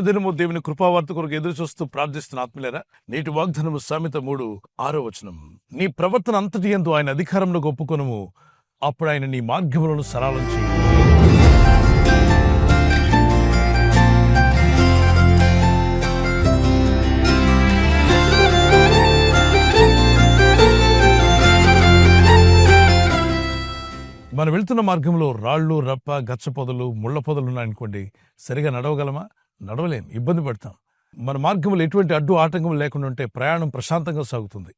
అనుదినము దేవుని కృపావార్త కొరకు ఎదురు చూస్తూ ప్రార్థిస్తున్న ఆత్మీయులారా, నేటి వాగ్దానము సామెత 3:6 నీ ప్రవర్తన అంతటి యందు ఆయన అధికారంలోకి ఒప్పుకొనుము, అప్పుడు ఆయన నీ మార్గములను సరళం చేయును. మనం వెళ్తున్న మార్గంలో రాళ్ళు, రప్ప, గచ్చ పొదలు, ముళ్ళ పొదలు ఉన్నాయనుకోండి, సరిగా నడవగలమా? నడవలేం, ఇబ్బంది పడతాం. మన మార్గంలో ఎటువంటి అడ్డు ఆటంకం లేకుండా ఉంటే ప్రయాణం ప్రశాంతంగా సాగుతుంది.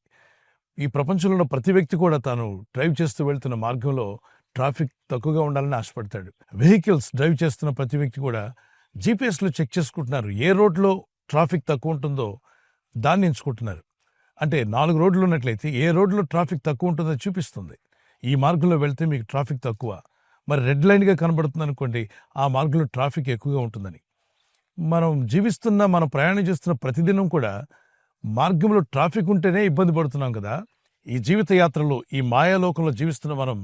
ఈ ప్రపంచంలో ఉన్న ప్రతి వ్యక్తి కూడా తాను డ్రైవ్ చేస్తూ వెళ్తున్న మార్గంలో ట్రాఫిక్ తక్కువగా ఉండాలని ఆశపడతాడు. వెహికల్స్ డ్రైవ్ చేస్తున్న ప్రతి వ్యక్తి కూడా జీపీఎస్లో చెక్ చేసుకుంటున్నారు. ఏ రోడ్లో ట్రాఫిక్ తక్కువ ఉంటుందో దాన్ని ఎంచుకుంటున్నారు. అంటే 4 రోడ్లు ఉన్నట్లయితే ఏ రోడ్లో ట్రాఫిక్ తక్కువ ఉంటుందో చూపిస్తుంది. ఈ మార్గంలో వెళ్తే మీకు ట్రాఫిక్ తక్కువ, మరి రెడ్ లైన్గా కనబడుతుంది అనుకోండి, ఆ మార్గంలో ట్రాఫిక్ ఎక్కువగా ఉంటుందని. మనం ప్రయాణం చేస్తున్న ప్రతిదినం కూడా మార్గంలో ట్రాఫిక్ ఉంటేనే ఇబ్బంది పడుతున్నాం కదా. ఈ జీవిత యాత్రలో, ఈ మాయాలోకంలో జీవిస్తున్న మనం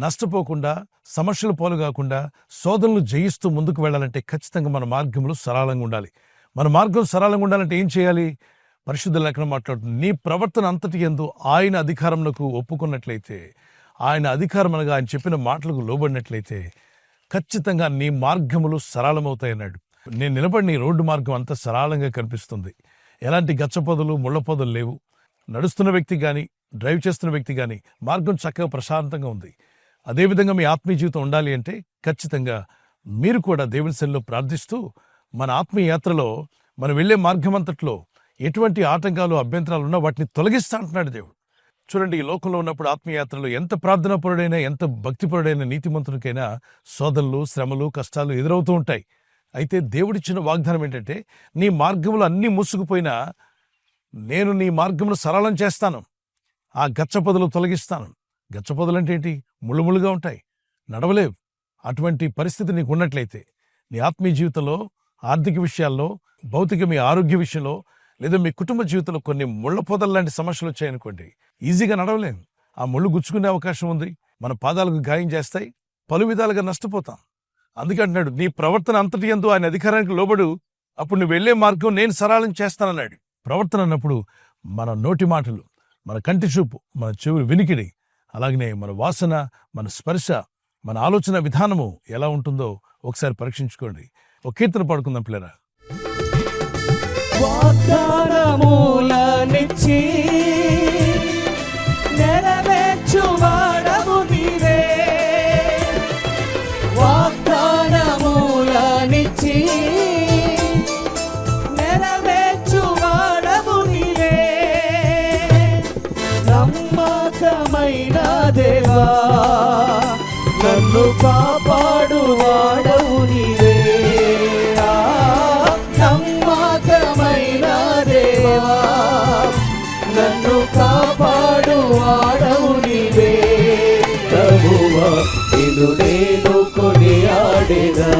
నష్టపోకుండా, సమస్యల పాలు కాకుండా, శోధనలు జయిస్తూ ముందుకు వెళ్ళాలంటే ఖచ్చితంగా మన మార్గంలో సరళంగా ఉండాలి. మన మార్గం సరళంగా ఉండాలంటే ఏం చేయాలి? పరిశుద్ధ లేఖనం మాట్లాడుతుంది, నీ ప్రవర్తన అంతటి యందు ఆయన అధికారంలోకి ఒప్పుకున్నట్లయితే, ఆయన అధికారం అనగా ఆయన చెప్పిన మాటలకు లోబడినట్లయితే ఖచ్చితంగా నీ మార్గములు సరళమవుతాయన్నాడు. నేను నిలబడిన ఈ రోడ్డు మార్గం అంతా సరళంగా కనిపిస్తుంది. ఎలాంటి గచ్చపొదలు, ముళ్ళ పొదలు లేవు. నడుస్తున్న వ్యక్తి కానీ, డ్రైవ్ చేస్తున్న వ్యక్తి కానీ మార్గం చక్కగా ప్రశాంతంగా ఉంది. అదేవిధంగా మీ ఆత్మీయ జీవితం ఉండాలి అంటే ఖచ్చితంగా మీరు కూడా దేవుని సన్నిధిలో ప్రార్థిస్తూ మన ఆత్మీయ యాత్రలో మనం వెళ్లే మార్గం అంతట్లో ఎటువంటి ఆటంకాలు, అభ్యంతరాలు ఉన్నా వాటిని తొలగిస్తా అంటున్నాడు దేవుడు. చూడండి, ఈ లోకంలో ఉన్నప్పుడు ఆత్మీయాత్రలో ఎంత ప్రార్థనాపరుడైనా, ఎంత భక్తిపరుడైన నీతిమంతునికైనా శోధనలు, శ్రమలు, కష్టాలు ఎదురవుతూ ఉంటాయి. అయితే దేవుడిచ్చిన వాగ్దానం ఏంటంటే, నీ మార్గములు అన్నీ మూసుకుపోయినా నేను నీ మార్గమును సరళం చేస్తాను, ఆ గచ్చపొదలు తొలగిస్తాను. గచ్చపొదలు అంటే ఏంటి? ముళ్ళుముళ్ళుగా ఉంటాయి, నడవలేవు. అటువంటి పరిస్థితి నీకు ఉన్నట్లయితే నీ ఆత్మీయ జీవితంలో, ఆర్థిక విషయాల్లో, భౌతిక మీ ఆరోగ్య విషయంలో, లేదా మీ కుటుంబ జీవితంలో కొన్ని ముళ్ళ పొదలు లాంటి సమస్యలు వచ్చాయనుకోండి, ఈజీగా నడవలేం. ఆ ముళ్ళు గుచ్చుకునే అవకాశం ఉంది, మన పాదాలకు గాయం చేస్తాయి, పలు విధాలుగా నష్టపోతాం. అందుకే అంటున్నాడు, నీ ప్రవర్తన అంతటి యందు ఆయన అధికారానికి లోబడు, అప్పుడు నువ్వు వెళ్లే మార్గం నేను సరళం చేస్తానన్నాడు. ప్రవర్తన అన్నప్పుడు మన నోటి మాటలు, మన కంటి చూపు, మన చెవులు వినికిడి, అలాగనే మన వాసన, మన స్పర్శ, మన ఆలోచన విధానము ఎలా ఉంటుందో ఒకసారి పరీక్షించుకోండి. ఒక కీర్తన పాడుకుందాం పిల్లరా. వాగ్దానములనిచ్చి నెరవేర్చువాడవు నీవే, వాగ్దానములనిచ్చి నెరవేర్చువాడవు నీవే, నమ్మకమైన దేవా నన్ను కాపాడువాడవు నీవే, నన్ను కాపాడువాడవు నీవే. ప్రభువా నిన్ను నేను కొనియాడెదా,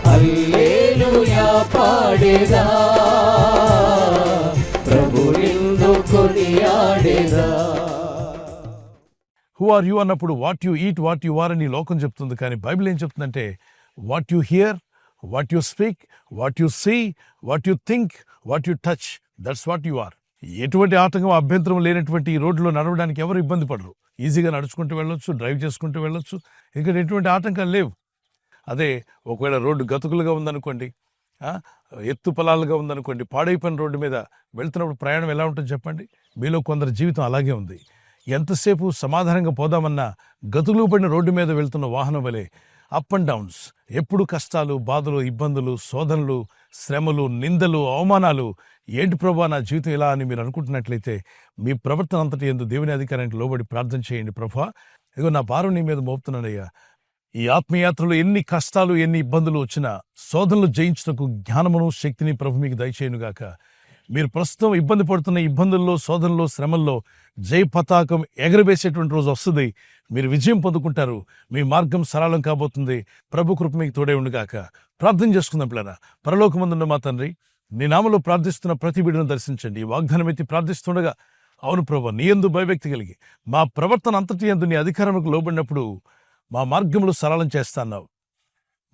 హల్లెలూయా పాడెదా, ప్రభు నిన్ను కొనియాడెదా. హూ ఆర్ యు అన్నప్పుడు what you eat, what you are అని లోకం చెప్తుంది. కానీ బైబిల్ ఏం చెప్తుందంటే, what you hear, what you speak, what you see, what you think, what you touch, that's what you are. ఎటువంటి ఆటంకం, అభ్యంతరం లేనటువంటి ఈ రోడ్లో నడవడానికి ఎవరు ఇబ్బంది పడరు. ఈజీగా నడుచుకుంటూ వెళ్ళొచ్చు, డ్రైవ్ చేసుకుంటూ వెళ్ళొచ్చు, ఇక్కడ ఎటువంటి ఆటంకాలు లేవు. అదే ఒకవేళ రోడ్డు గతుకులుగా ఉందనుకోండి, ఎత్తు పొలాలుగా ఉందనుకోండి, పాడైపోయిన రోడ్డు మీద వెళ్తున్నప్పుడు ప్రయాణం ఎలా ఉంటుంది చెప్పండి. మీలో కొందరి జీవితం అలాగే ఉంది. ఎంతసేపు సమాధానంగా పోదామన్నా గతుకులు పడిన రోడ్డు మీద వెళ్తున్న వాహనం వలె అప్ అండ్ డౌన్స్, ఎప్పుడు కష్టాలు, బాధలు, ఇబ్బందులు, శోధనలు, శ్రమలు, నిందలు, అవమానాలు. ఏంటి ప్రభా నా జీవితం ఇలా అని మీరు అనుకుంటున్నట్లయితే మీ ప్రవర్తన అంతటి యందు దేవుని అధికారానికి లోబడి ప్రార్థన చేయండి. ప్రభా, ఇదిగో నా భారం నీ మీద మోపుతున్నానయ్యా. ఈ ఆత్మయాత్రలో ఎన్ని కష్టాలు, ఎన్ని ఇబ్బందులు వచ్చినా శోధనలు జయించుటకు జ్ఞానమును, శక్తిని ప్రభు మీకు దయచేయునుగాక. మీరు ప్రస్తుతం ఇబ్బంది పడుతున్న ఇబ్బందుల్లో, శోధనలో, శ్రమల్లో జయ పతాకం ఎగరవేసేటువంటి రోజు వస్తుంది. మీరు విజయం పొందుకుంటారు. మీ మార్గం సరళం కాబోతుంది. ప్రభు కృప మీకు తోడే ఉండుగాక. ప్రార్థన చేసుకుందాం పిల్లరా. పరలోకమందున్న మా తండ్రి, నీ నామములో ప్రార్థిస్తున్న ప్రతి బిడ్డను దర్శించండి. ఈ వాగ్దానం ఎత్తి ప్రార్థిస్తుండగా, అవును ప్రభు, నీ యందు భయభక్తి కలిగి మా ప్రవర్తన అంతటి యందు నీ అధికారములకు లోబడినప్పుడు మా మార్గములు సరళం చేస్తాన్నావు.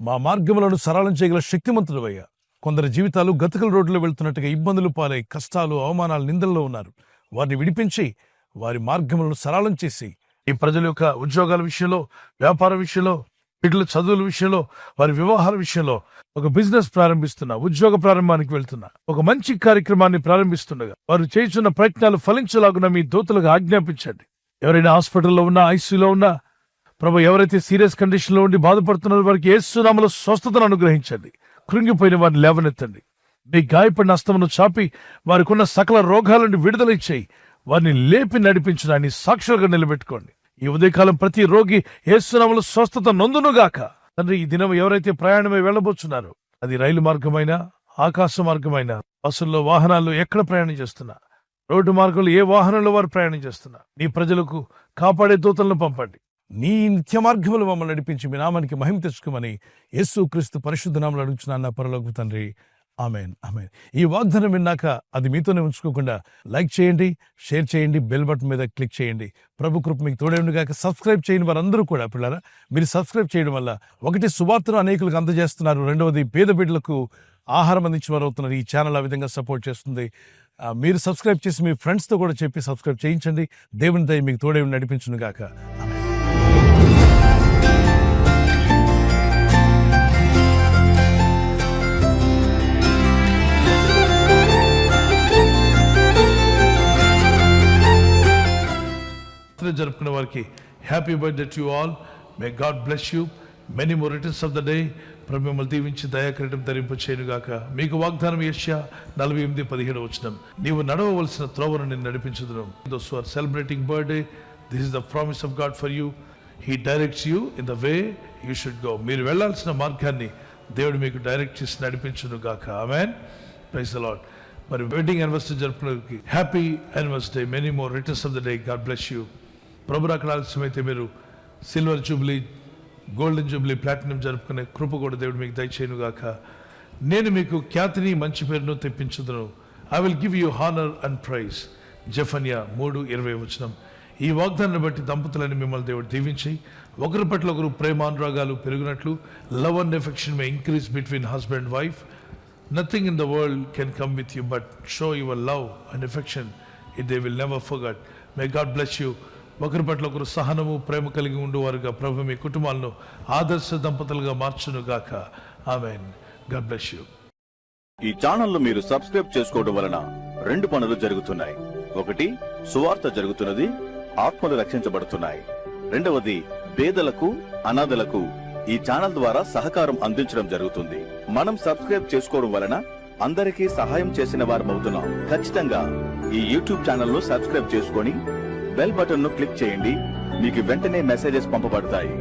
మా మార్గములను సరళం చేయగల శక్తిమంతుడవయ్యా. కొందరి జీవితాలు గతుకుల రోడ్లో వెళ్తున్నట్టుగా ఇబ్బందులు పాలై కష్టాలు, అవమానాలు, నిందల్లో ఉన్నారు. వారిని విడిపించి వారి మార్గములను సరళం చేసి ఈ ప్రజల యొక్క ఉద్యోగాల విషయంలో, వ్యాపార విషయంలో, బిడ్డల చదువుల విషయంలో, వారి వివాహాల విషయంలో, ఒక బిజినెస్ ప్రారంభిస్తున్నా, ఉద్యోగ ప్రారంభానికి వెళ్తున్నా, ఒక మంచి కార్యక్రమాన్ని ప్రారంభిస్తుండగా వారు చేస్తున్న ప్రయత్నాలు ఫలించలాగున మీ దూతలకు ఆజ్ఞాపించండి. ఎవరైనా హాస్పిటల్లో ఉన్నా, ఐసీయూలో ఉన్నా, ప్రభు ఎవరైతే సీరియస్ కండిషన్ లో ఉండి బాధపడుతున్నారో వారికి యేసు నామములో స్వస్థతను అనుగ్రహించండి. కృంగిపోయిన వారిని లేవనెత్తండి. మీ గాయపడిన హస్తమును చాపి వారికున్న సకల రోగాల నుండి విడుదల ఇచ్చేయి. వారిని లేపి నడిపించడాన్ని సాక్షులుగా నిలబెట్టుకోండి. ఈ ఉదయకాలం ప్రతి రోగి యేసు నామములో స్వస్థత నొందునుగాక. తండ్రి, ఈ దినం ఎవరైతే ప్రయాణమై వెళ్ళబోతున్నారో, అది రైలు మార్గమైనా, ఆకాశ మార్గమైనా, బస్సుల్లో, వాహనాల్లో ఎక్కడ ప్రయాణం చేస్తున్నా, రోడ్డు మార్గంలో ఏ వాహనంలో వారు ప్రయాణం చేస్తున్నా, నీ ప్రజలకు కాపాడే దూతలను పంపండి. నీ నిత్య మార్గములు మమ్మల్ని నడిపించి మీ నామానికి మహిమ తెచ్చుకోమని యేసు క్రీస్తు పరిశుద్ధ నామములో అడుగుచున్నాను నా పరలోకపు తండ్రి. ఆమేన్, ఆమేన్. ఈ వాగ్దానం విన్నాక అది మీతోనే ఉంచుకోకుండా లైక్ చేయండి, షేర్ చేయండి, బెల్ బటన్ మీద క్లిక్ చేయండి. ప్రభు కృప మీకు తోడేండుగాక. సబ్స్క్రైబ్ చేయని వారందరూ కూడా పిల్లరా, మీరు సబ్స్క్రైబ్ చేయడం వల్ల ఒకటి సువార్తను అనేకులకు అందజేస్తున్నారు, రెండవది పేద బిడ్డలకు ఆహారం అందించిన వారు అవుతున్నారు. ఈ ఛానల్ ఆ విధంగా సపోర్ట్ చేస్తుంది. మీరు సబ్స్క్రైబ్ చేసి మీ ఫ్రెండ్స్తో కూడా చెప్పి సబ్స్క్రైబ్ చేయించండి. దేవుని దయ మీకు తోడే నడిపించునుగాక. జరుపుకున్న వారికి happy birthday to all. May God bless you. Many more returns of the day. ప్రభు మిమ్మల్ని దీవించి దయాకిరీటం ధరింప చేయనుగాక. మీకు వాగ్దానం యెషయా 48:17 నీవు నడవవలసిన త్రోవను నేను నడిపించుదును. Those who are celebrating birthday, this is the promise of God for you. He directs you in the way you should go. మీరు వెళ్ళాల్సిన మార్గాన్ని దేవుడు మీకు డైరెక్ట్ చేసి నడిపించునుగాక. ఆమేన్. Praise the Lord. మరి వెడ్డింగ్ యానివర్సరీ జరుపుకునే happy anniversary. Many more returns of the day. God bless you. ప్రభు అక్కడ ఆలస్యమైతే మీరు silver jubilee, golden jubilee, platinum జరుపుకునే కృప కూడా దేవుడు మీకు దయచేయునుగాక. నేను మీకు ఖ్యాతిని, మంచి పేరును తెప్పించుదును. I will give you honour and praise. Zephaniah 3:20. ఈ వాగ్దానాన్ని బట్టి దంపతులని మిమ్మల్ని దేవుడు దీవించి ఒకరి పట్ల ఒకరు ప్రేమానురాగాలు పెరిగినట్లు, love and affection may increase between husband and wife. Nothing in the world can come with you but show your love and affection. They will never forget. May God bless you. ఒకరి పట్ల ఒకరు సహనము, ప్రేమ కలిగి ఉండేవారుగా ప్రభు మీ కుటుంబాలను ఆదర్శ దంపతులుగా మార్చునుగాక. ఆమేన్. God bless you. ఈ ఛానల్ మీరు సబ్స్క్రైబ్ చేసుకోవడం వలన 2 పనులు జరుగుతున్నాయి. ఒకటి, సువార్త జరుగుతున్నది, ఆత్మలు రక్షించబడుతున్నాయి. రెండవది, పేదలకు, అనాథలకు ఈ ఛానల్ ద్వారా సహకారం అందించడం జరుగుతుంది. మనం సబ్స్క్రైబ్ చేసుకోవడం వలన అందరికీ సహాయం చేసిన వారమవుతున్నాం. ఖచ్చితంగా ఈ యూట్యూబ్ ఛానల్ ను సబ్స్క్రైబ్ చేసుకొని బెల్ బటన్ ను క్లిక్ చేయండి. మీకు వెంటనే మెసేజెస్ పంపబడతాయి.